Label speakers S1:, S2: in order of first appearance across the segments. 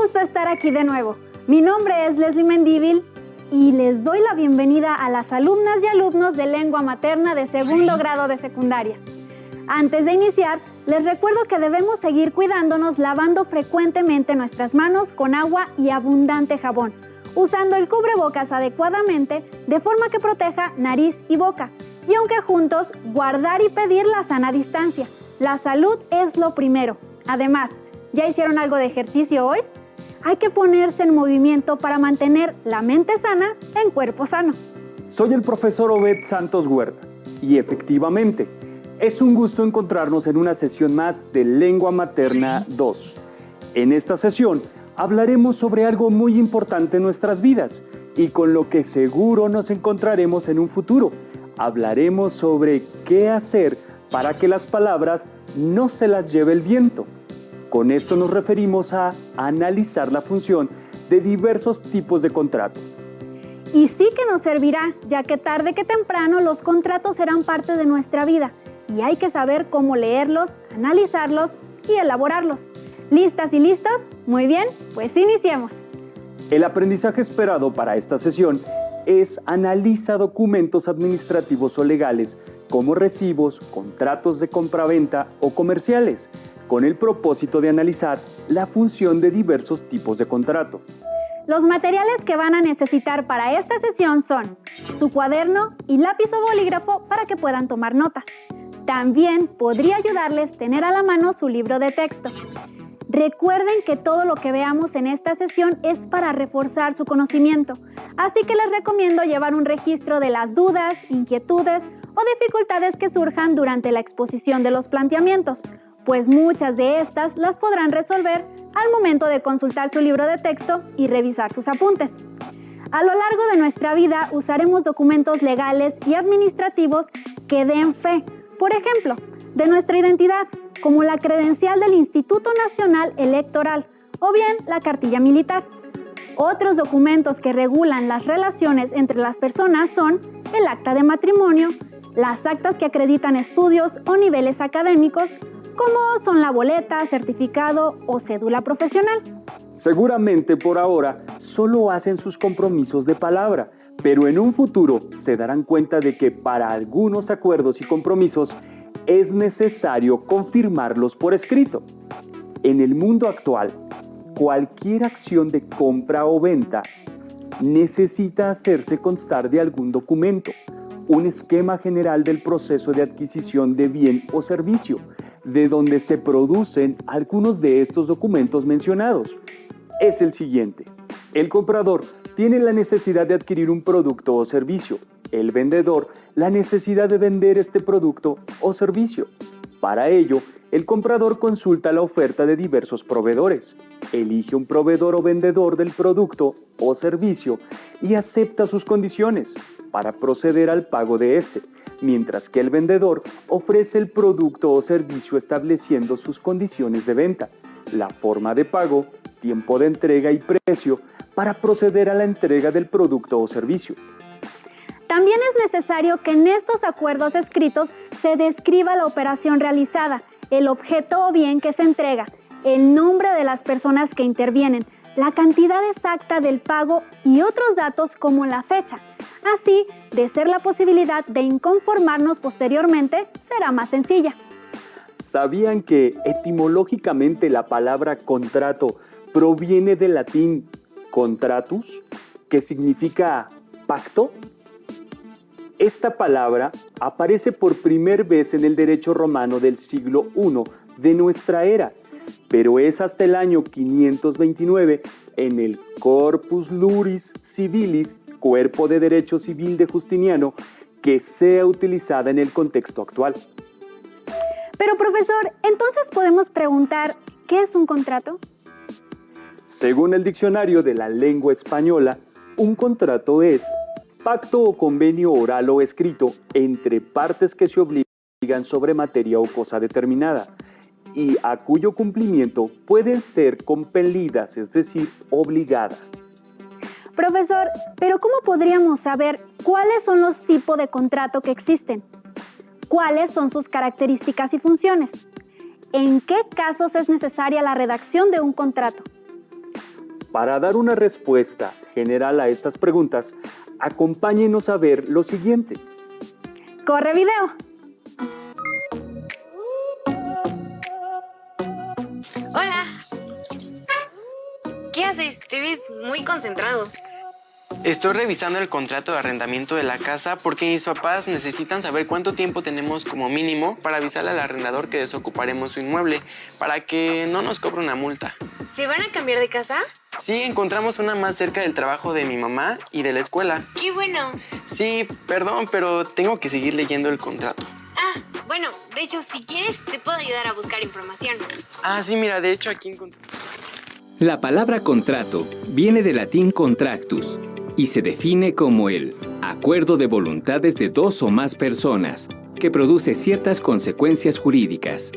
S1: gusto estar aquí de nuevo. Mi nombre es Leslie Mendívil y les doy la bienvenida a las alumnas y alumnos de lengua materna de segundo grado de secundaria. Antes de iniciar, les recuerdo que debemos seguir cuidándonos lavando frecuentemente nuestras manos con agua y abundante jabón, usando el cubrebocas adecuadamente de forma que proteja nariz y boca. Y aunque juntos, guardar y pedir la sana distancia. La salud es lo primero. Además, ¿ya hicieron algo de ejercicio hoy? Hay que ponerse en movimiento para mantener la mente sana en cuerpo sano.
S2: Soy el profesor Obed Santos Huerta y efectivamente, es un gusto encontrarnos en una sesión más de Lengua Materna 2. En esta sesión hablaremos sobre algo muy importante en nuestras vidas y con lo que seguro nos encontraremos en un futuro. Hablaremos sobre qué hacer para que las palabras no se las lleve el viento. Con esto nos referimos a analizar la función de diversos tipos de contrato.
S1: Y sí que nos servirá, ya que tarde que temprano los contratos serán parte de nuestra vida y hay que saber cómo leerlos, analizarlos y elaborarlos. ¿Listas y listos? Muy bien, pues iniciemos.
S2: El aprendizaje esperado para esta sesión es analiza documentos administrativos o legales como recibos, contratos de compraventa o comerciales, con el propósito de analizar la función de diversos tipos de contrato.
S1: Los materiales que van a necesitar para esta sesión son su cuaderno y lápiz o bolígrafo para que puedan tomar notas. También podría ayudarles tener a la mano su libro de texto. Recuerden que todo lo que veamos en esta sesión es para reforzar su conocimiento, así que les recomiendo llevar un registro de las dudas, inquietudes o dificultades que surjan durante la exposición de los planteamientos, pues muchas de estas las podrán resolver al momento de consultar su libro de texto y revisar sus apuntes. A lo largo de nuestra vida usaremos documentos legales y administrativos que den fe, por ejemplo, de nuestra identidad, como la credencial del Instituto Nacional Electoral o bien la cartilla militar. Otros documentos que regulan las relaciones entre las personas son el acta de matrimonio, las actas que acreditan estudios o niveles académicos, como son la boleta, certificado o cédula profesional.
S2: Seguramente por ahora solo hacen sus compromisos de palabra, pero en un futuro se darán cuenta de que para algunos acuerdos y compromisos es necesario confirmarlos por escrito. En el mundo actual, cualquier acción de compra o venta necesita hacerse constar de algún documento, un esquema general del proceso de adquisición de bien o servicio, de donde se producen algunos de estos documentos mencionados. Es el siguiente. El comprador tiene la necesidad de adquirir un producto o servicio. El vendedor la necesidad de vender este producto o servicio. Para ello, el comprador consulta la oferta de diversos proveedores, elige un proveedor o vendedor del producto o servicio y acepta sus condiciones para proceder al pago de este, mientras que el vendedor ofrece el producto o servicio estableciendo sus condiciones de venta, la forma de pago, tiempo de entrega y precio para proceder a la entrega del producto o servicio.
S1: También es necesario que en estos acuerdos escritos se describa la operación realizada, el objeto o bien que se entrega, el nombre de las personas que intervienen, la cantidad exacta del pago y otros datos como la fecha. Así, de ser la posibilidad de inconformarnos posteriormente, será más sencilla.
S2: ¿Sabían que etimológicamente la palabra contrato proviene del latín contratus, que significa pacto? Esta palabra aparece por primera vez en el derecho romano del siglo I de nuestra era, pero es hasta el año 529 en el Corpus Juris Civilis, cuerpo de derecho civil de Justiniano, que sea utilizada en el contexto actual.
S1: Pero profesor, entonces podemos preguntar, ¿qué es un contrato?
S2: Según el diccionario de la lengua española, un contrato es pacto o convenio oral o escrito entre partes que se obligan sobre materia o cosa determinada y a cuyo cumplimiento pueden ser compelidas, es decir, obligadas.
S1: Profesor, ¿pero cómo podríamos saber cuáles son los tipos de contrato que existen? ¿Cuáles son sus características y funciones? ¿En qué casos es necesaria la redacción de un contrato?
S2: Para dar una respuesta general a estas preguntas, acompáñenos a ver lo siguiente.
S1: ¡Corre video!
S3: Hola. ¿Qué haces? Te ves muy concentrado.
S4: Estoy revisando el contrato de arrendamiento de la casa porque mis papás necesitan saber cuánto tiempo tenemos como mínimo para avisarle al arrendador que desocuparemos su inmueble para que no nos cobre una multa.
S3: ¿Se van a cambiar de casa?
S4: Sí, encontramos una más cerca del trabajo de mi mamá y de la escuela.
S3: ¡Qué bueno!
S4: Sí, perdón, pero tengo que seguir leyendo el contrato.
S3: Ah, bueno, de hecho, si quieres, te puedo ayudar a buscar información.
S4: Ah, sí, mira, de hecho aquí encontré...
S5: La palabra contrato viene del latín contractus y se define como el acuerdo de voluntades de dos o más personas que produce ciertas consecuencias jurídicas.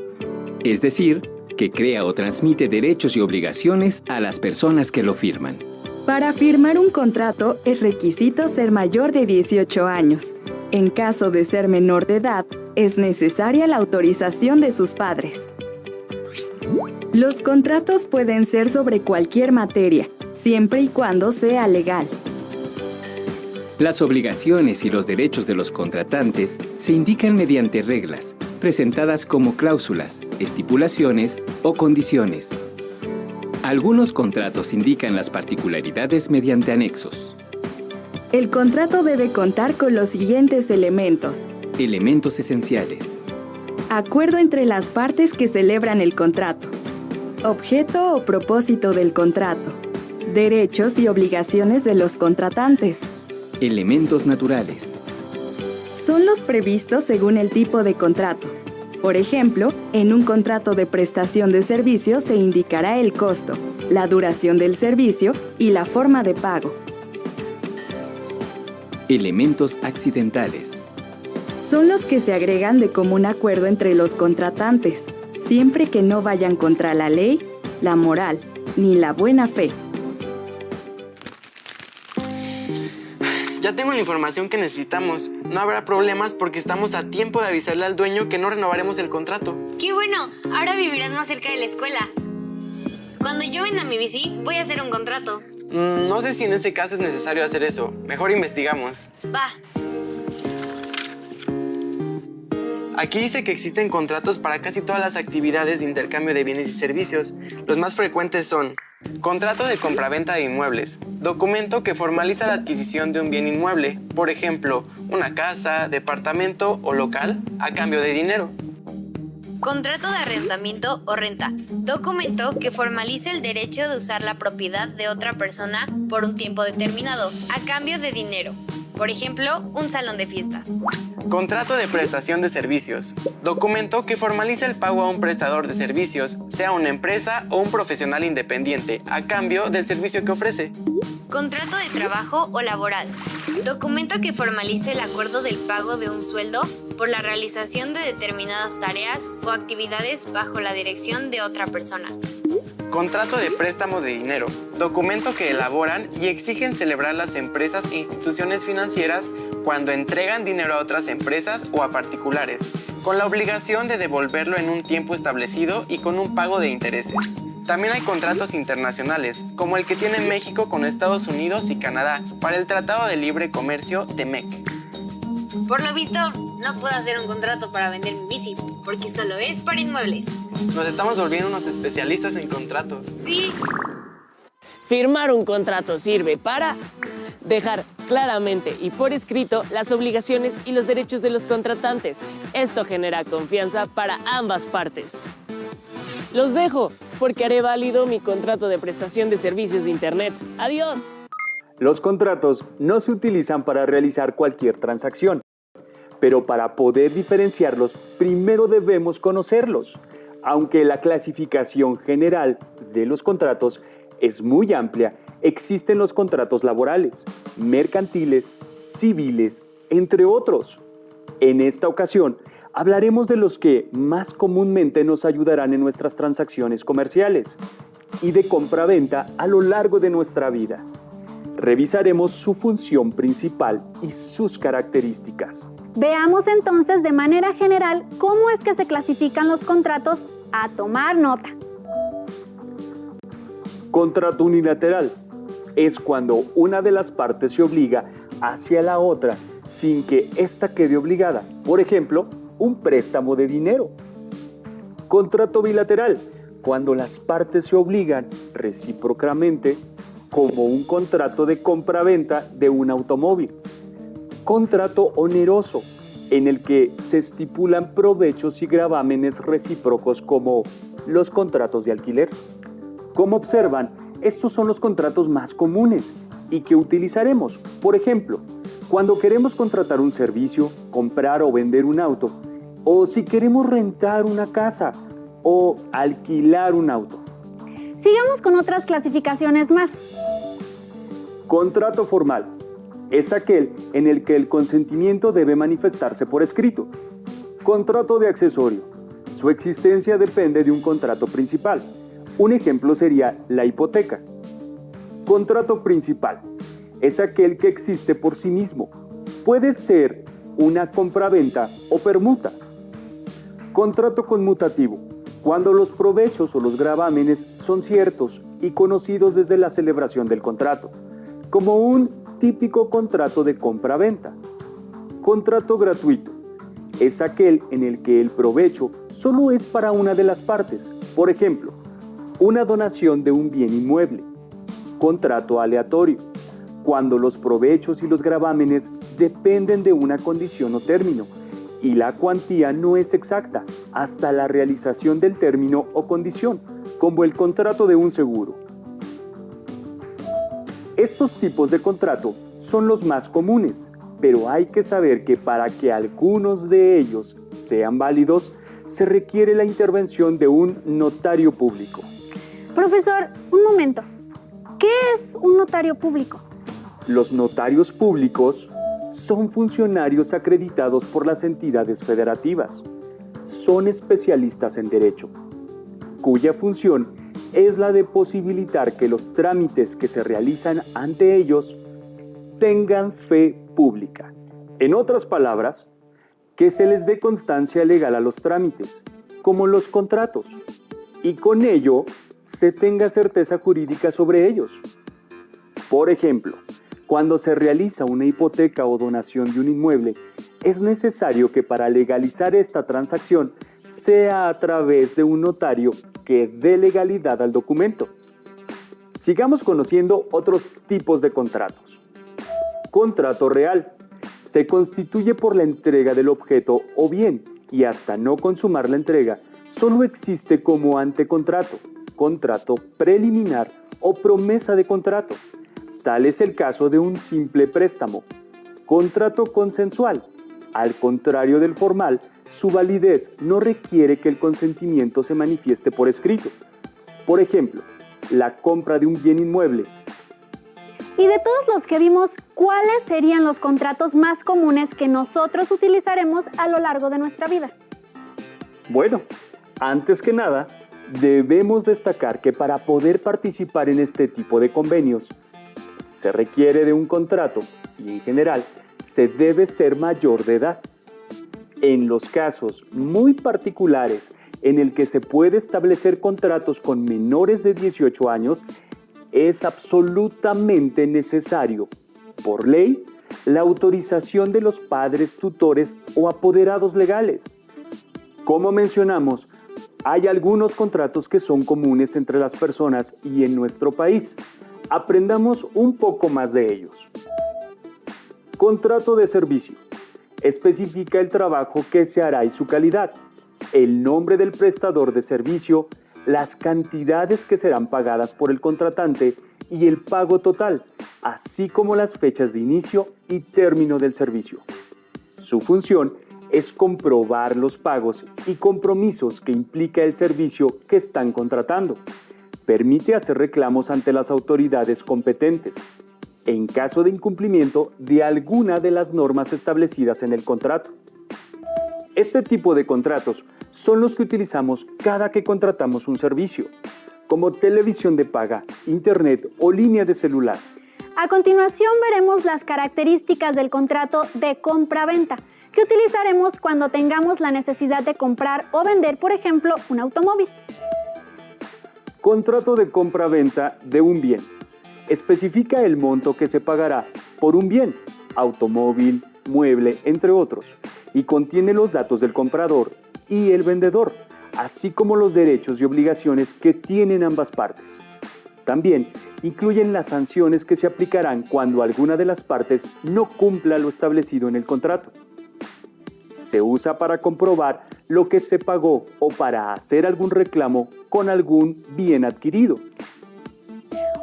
S5: Es decir, que crea o transmite derechos y obligaciones a las personas que lo firman.
S6: Para firmar un contrato es requisito ser mayor de 18 años. En caso de ser menor de edad, es necesaria la autorización de sus padres. Los contratos pueden ser sobre cualquier materia, siempre y cuando sea legal.
S5: Las obligaciones y los derechos de los contratantes se indican mediante reglas, presentadas como cláusulas, estipulaciones o condiciones. Algunos contratos indican las particularidades mediante anexos.
S6: El contrato debe contar con los siguientes elementos.
S5: Elementos esenciales.
S6: Acuerdo entre las partes que celebran el contrato. Objeto o propósito del contrato. Derechos y obligaciones de los contratantes.
S5: Elementos naturales.
S6: Son los previstos según el tipo de contrato. Por ejemplo, en un contrato de prestación de servicios se indicará el costo, la duración del servicio y la forma de pago.
S5: Elementos accidentales.
S6: Son los que se agregan de común acuerdo entre los contratantes, siempre que no vayan contra la ley, la moral, ni la buena fe.
S4: Ya tengo la información que necesitamos. No habrá problemas porque estamos a tiempo de avisarle al dueño que no renovaremos el contrato.
S3: ¡Qué bueno! Ahora vivirás más cerca de la escuela. Cuando yo venda mi bici, voy a hacer un contrato.
S4: No sé si en ese caso es necesario hacer eso. Mejor investigamos.
S3: Va.
S4: Aquí dice que existen contratos para casi todas las actividades de intercambio de bienes y servicios. Los más frecuentes son: contrato de compraventa de inmuebles, documento que formaliza la adquisición de un bien inmueble, por ejemplo, una casa, departamento o local, a cambio de dinero.
S3: Contrato de arrendamiento o renta, documento que formalice el derecho de usar la propiedad de otra persona por un tiempo determinado, a cambio de dinero. Por ejemplo, un salón de fiestas.
S4: Contrato de prestación de servicios, documento que formaliza el pago a un prestador de servicios, sea una empresa o un profesional independiente, a cambio del servicio que ofrece.
S3: Contrato de trabajo o laboral, documento que formalice el acuerdo del pago de un sueldo por la realización de determinadas tareas o actividades bajo la dirección de otra persona.
S4: Contrato de préstamo de dinero, documento que elaboran y exigen celebrar las empresas e instituciones financieras cuando entregan dinero a otras empresas o a particulares, con la obligación de devolverlo en un tiempo establecido y con un pago de intereses. También hay contratos internacionales, como el que tiene México con Estados Unidos y Canadá para el Tratado de Libre Comercio TEMEC.
S3: Por lo visto, no puedo hacer un contrato para vender mi bici, porque solo es para inmuebles.
S4: Nos estamos volviendo unos especialistas en contratos.
S3: Sí.
S7: Firmar un contrato sirve para dejar claramente y por escrito las obligaciones y los derechos de los contratantes. Esto genera confianza para ambas partes. Los dejo, porque haré válido mi contrato de prestación de servicios de Internet. ¡Adiós!
S2: Los contratos no se utilizan para realizar cualquier transacción, pero para poder diferenciarlos, primero debemos conocerlos. Aunque la clasificación general de los contratos es muy amplia, existen los contratos laborales, mercantiles, civiles, entre otros. En esta ocasión, hablaremos de los que más comúnmente nos ayudarán en nuestras transacciones comerciales y de compra-venta a lo largo de nuestra vida. Revisaremos su función principal y sus características.
S1: Veamos entonces de manera general cómo es que se clasifican los contratos. A tomar nota.
S2: Contrato unilateral es cuando una de las partes se obliga hacia la otra sin que ésta quede obligada. Por ejemplo, un préstamo de dinero. Contrato bilateral, cuando las partes se obligan recíprocamente, como un contrato de compra-venta de un automóvil. Contrato oneroso, en el que se estipulan provechos y gravámenes recíprocos como los contratos de alquiler. Como observan, estos son los contratos más comunes y que utilizaremos. Por ejemplo, cuando queremos contratar un servicio, comprar o vender un auto, o si queremos rentar una casa o alquilar un auto.
S1: Sigamos con otras clasificaciones más.
S2: Contrato formal es aquel en el que el consentimiento debe manifestarse por escrito. Contrato de accesorio. Su existencia depende de un contrato principal. Un ejemplo sería la hipoteca. Contrato principal es aquel que existe por sí mismo. Puede ser una compraventa o permuta. Contrato conmutativo, cuando los provechos o los gravámenes son ciertos y conocidos desde la celebración del contrato, como un típico contrato de compra-venta. Contrato gratuito es aquel en el que el provecho solo es para una de las partes, por ejemplo, una donación de un bien inmueble. Contrato aleatorio, cuando los provechos y los gravámenes dependen de una condición o término, y la cuantía no es exacta hasta la realización del término o condición, como el contrato de un seguro. Estos tipos de contrato son los más comunes, pero hay que saber que para que algunos de ellos sean válidos, se requiere la intervención de un notario público.
S1: Profesor, un momento. ¿Qué es un notario público?
S2: Los notarios públicos son funcionarios acreditados por las entidades federativas. Son especialistas en derecho, cuya función es la de posibilitar que los trámites que se realizan ante ellos tengan fe pública. En otras palabras, que se les dé constancia legal a los trámites, como los contratos, y con ello se tenga certeza jurídica sobre ellos. Por ejemplo, cuando se realiza una hipoteca o donación de un inmueble, es necesario que para legalizar esta transacción sea a través de un notario que dé legalidad al documento. Sigamos conociendo otros tipos de contratos. Contrato real. Se constituye por la entrega del objeto o bien, y hasta no consumar la entrega, solo existe como antecontrato, contrato preliminar o promesa de contrato. Tal es el caso de un simple préstamo. Contrato consensual. Al contrario del formal, su validez no requiere que el consentimiento se manifieste por escrito. Por ejemplo, la compra de un bien inmueble.
S1: Y de todos los que vimos, ¿cuáles serían los contratos más comunes que nosotros utilizaremos a lo largo de nuestra vida?
S2: Bueno, antes que nada, debemos destacar que para poder participar en este tipo de convenios, se requiere de un contrato y en general se debe ser mayor de edad. En los casos muy particulares en el que se puede establecer contratos con menores de 18 años, es absolutamente necesario, por ley, la autorización de los padres, tutores o apoderados legales. Como mencionamos, hay algunos contratos que son comunes entre las personas y en nuestro país. Aprendamos un poco más de ellos. Contrato de servicio. Especifica el trabajo que se hará y su calidad, el nombre del prestador de servicio, las cantidades que serán pagadas por el contratante y el pago total, así como las fechas de inicio y término del servicio. Su función es comprobar los pagos y compromisos que implica el servicio que están contratando. Permite hacer reclamos ante las autoridades competentes, en caso de incumplimiento de alguna de las normas establecidas en el contrato. Este tipo de contratos son los que utilizamos cada que contratamos un servicio, como televisión de paga, internet o línea de celular.
S1: A continuación veremos las características del contrato de compra-venta, que utilizaremos cuando tengamos la necesidad de comprar o vender, por ejemplo, un automóvil.
S2: Contrato de compra-venta de un bien. Especifica el monto que se pagará por un bien, automóvil, mueble, entre otros, y contiene los datos del comprador y el vendedor, así como los derechos y obligaciones que tienen ambas partes. También incluyen las sanciones que se aplicarán cuando alguna de las partes no cumpla lo establecido en el contrato. Se usa para comprobar lo que se pagó o para hacer algún reclamo con algún bien adquirido.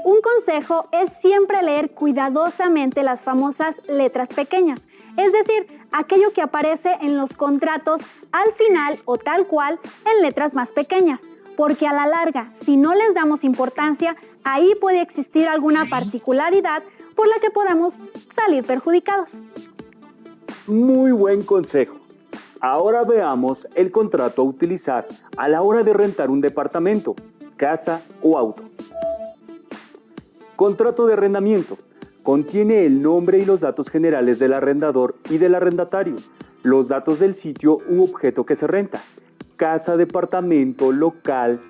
S1: Un consejo es siempre leer cuidadosamente las famosas letras pequeñas, es decir, aquello que aparece en los contratos al final o tal cual en letras más pequeñas, porque a la larga, si no les damos importancia, ahí puede existir alguna particularidad por la que podamos salir perjudicados.
S2: Muy buen consejo. Ahora veamos el contrato a utilizar a la hora de rentar un departamento, casa o auto. Contrato de arrendamiento. Contiene el nombre y los datos generales del arrendador y del arrendatario, los datos del sitio u objeto que se renta, casa, departamento, local,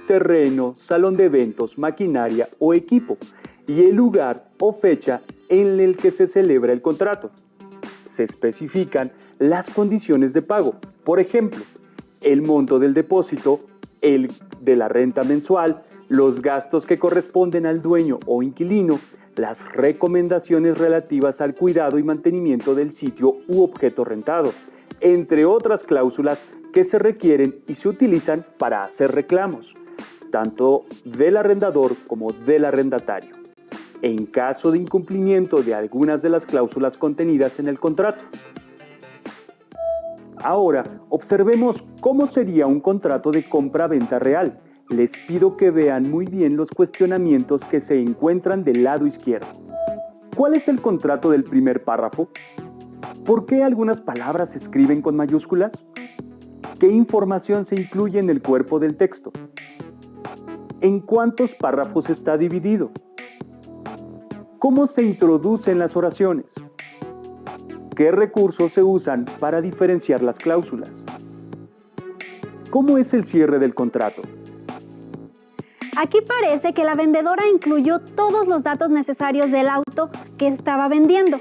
S2: terreno, salón de eventos, maquinaria o equipo, y el lugar o fecha en el que se celebra el contrato. Se especifican las condiciones de pago, por ejemplo, el monto del depósito, el de la renta mensual, los gastos que corresponden al dueño o inquilino, las recomendaciones relativas al cuidado y mantenimiento del sitio u objeto rentado, entre otras cláusulas que se requieren y se utilizan para hacer reclamos, tanto del arrendador como del arrendatario, en caso de incumplimiento de algunas de las cláusulas contenidas en el contrato. Ahora, observemos cómo sería un contrato de compra-venta real. Les pido que vean muy bien los cuestionamientos que se encuentran del lado izquierdo. ¿Cuál es el contrato del primer párrafo? ¿Por qué algunas palabras se escriben con mayúsculas? ¿Qué información se incluye en el cuerpo del texto? ¿En cuántos párrafos está dividido? ¿Cómo se introducen las oraciones? ¿Qué recursos se usan para diferenciar las cláusulas? ¿Cómo es el cierre del contrato?
S1: Aquí parece que la vendedora incluyó todos los datos necesarios del auto que estaba vendiendo.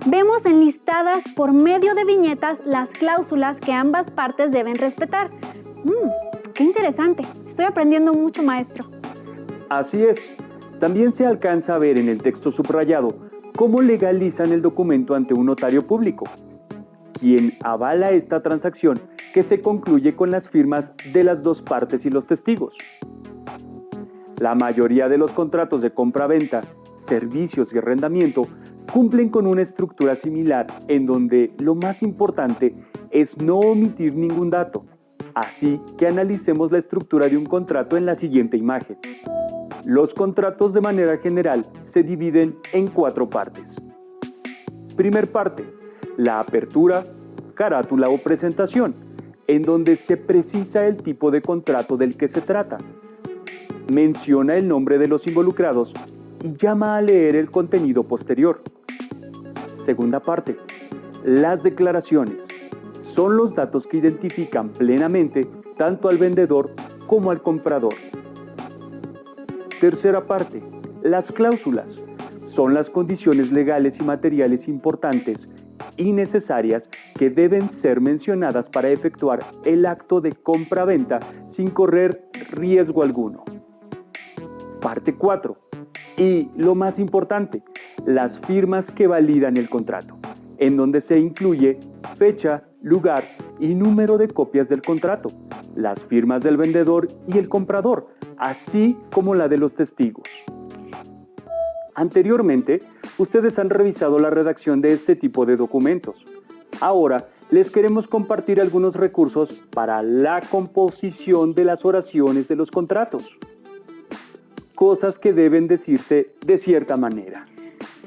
S1: Vemos enlistadas por medio de viñetas las cláusulas que ambas partes deben respetar. ¡Qué interesante! Estoy aprendiendo mucho, maestro.
S2: Así es. También se alcanza a ver en el texto subrayado cómo legalizan el documento ante un notario público, quien avala esta transacción que se concluye con las firmas de las dos partes y los testigos. La mayoría de los contratos de compra-venta, servicios y arrendamiento cumplen con una estructura similar en donde lo más importante es no omitir ningún dato. Así que analicemos la estructura de un contrato en la siguiente imagen. Los contratos de manera general se dividen en 4 partes. Primer parte, la apertura, carátula o presentación, en donde se precisa el tipo de contrato del que se trata. Menciona el nombre de los involucrados y llama a leer el contenido posterior. Segunda parte, las declaraciones. Son los datos que identifican plenamente tanto al vendedor como al comprador. Tercera parte, las cláusulas. Son las condiciones legales y materiales importantes y necesarias que deben ser mencionadas para efectuar el acto de compra-venta sin correr riesgo alguno. Parte 4. Y lo más importante, las firmas que validan el contrato, en donde se incluye fecha, lugar y número de copias del contrato, las firmas del vendedor y el comprador, así como la de los testigos. Anteriormente, ustedes han revisado la redacción de este tipo de documentos. Ahora, les queremos compartir algunos recursos para la composición de las oraciones de los contratos. Cosas que deben decirse de cierta manera.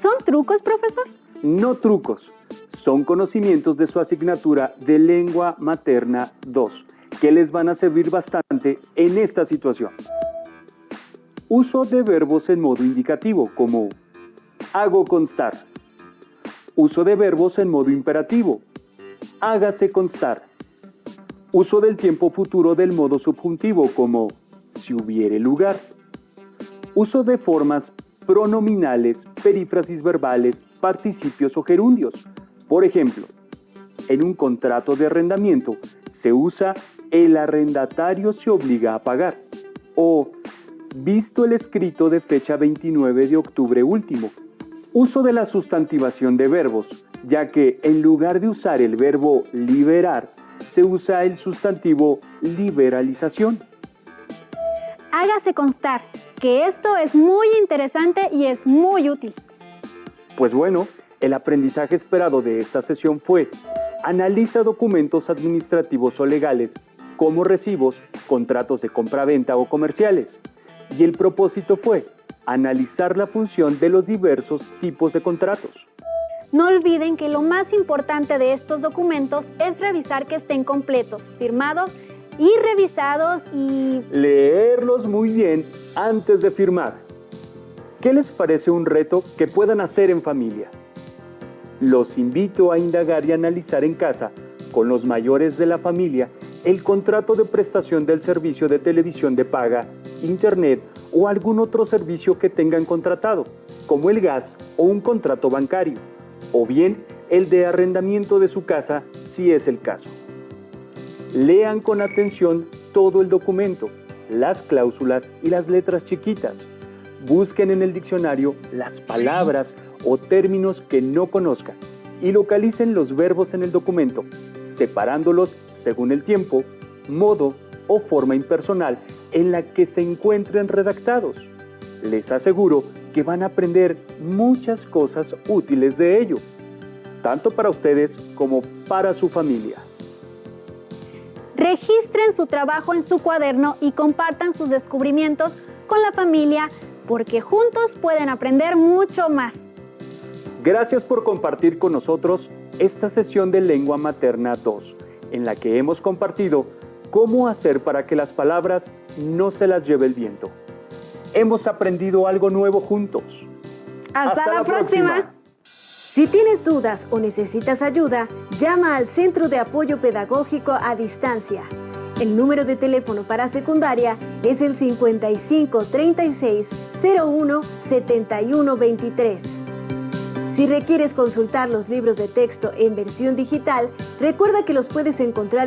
S1: ¿Son trucos, profesor?
S2: No trucos, son conocimientos de su asignatura de Lengua Materna 2, que les van a servir bastante en esta situación. Uso de verbos en modo indicativo, como hago constar. Uso de verbos en modo imperativo, hágase constar. Uso del tiempo futuro del modo subjuntivo, como si hubiere lugar. Uso de formas pronominales, perífrasis verbales, participios o gerundios. Por ejemplo, en un contrato de arrendamiento se usa el arrendatario se obliga a pagar o visto el escrito de fecha 29 de octubre último. Uso de la sustantivación de verbos, ya que en lugar de usar el verbo liberar, se usa el sustantivo liberalización.
S1: Hágase constar que esto es muy interesante y es muy útil.
S2: Pues bueno, el aprendizaje esperado de esta sesión fue: analiza documentos administrativos o legales como recibos, contratos de compraventa o comerciales. Y el propósito fue analizar la función de los diversos tipos de contratos.
S1: No olviden que lo más importante de estos documentos es revisar que estén completos, firmados y revisados y
S2: leerlos muy bien antes de firmar. ¿Qué les parece un reto que puedan hacer en familia? Los invito a indagar y analizar en casa, con los mayores de la familia, el contrato de prestación del servicio de televisión de paga, internet o algún otro servicio que tengan contratado, como el gas o un contrato bancario, o bien el de arrendamiento de su casa si es el caso. Lean con atención todo el documento, las cláusulas y las letras chiquitas. Busquen en el diccionario las palabras o términos que no conozcan y localicen los verbos en el documento, separándolos según el tiempo, modo o forma impersonal en la que se encuentren redactados. Les aseguro que van a aprender muchas cosas útiles de ello, tanto para ustedes como para su familia.
S1: registren su trabajo en su cuaderno y compartan sus descubrimientos con la familia, porque juntos pueden aprender mucho más.
S2: Gracias por compartir con nosotros esta sesión de Lengua Materna 2, en la que hemos compartido cómo hacer para que las palabras no se las lleve el viento. Hemos aprendido algo nuevo juntos.
S1: ¡Hasta la próxima!
S8: Si tienes dudas o necesitas ayuda, llama al Centro de Apoyo Pedagógico a Distancia. El número de teléfono para secundaria es el 55 36 01 71 23. Si requieres consultar los libros de texto en versión digital, recuerda que los puedes encontrar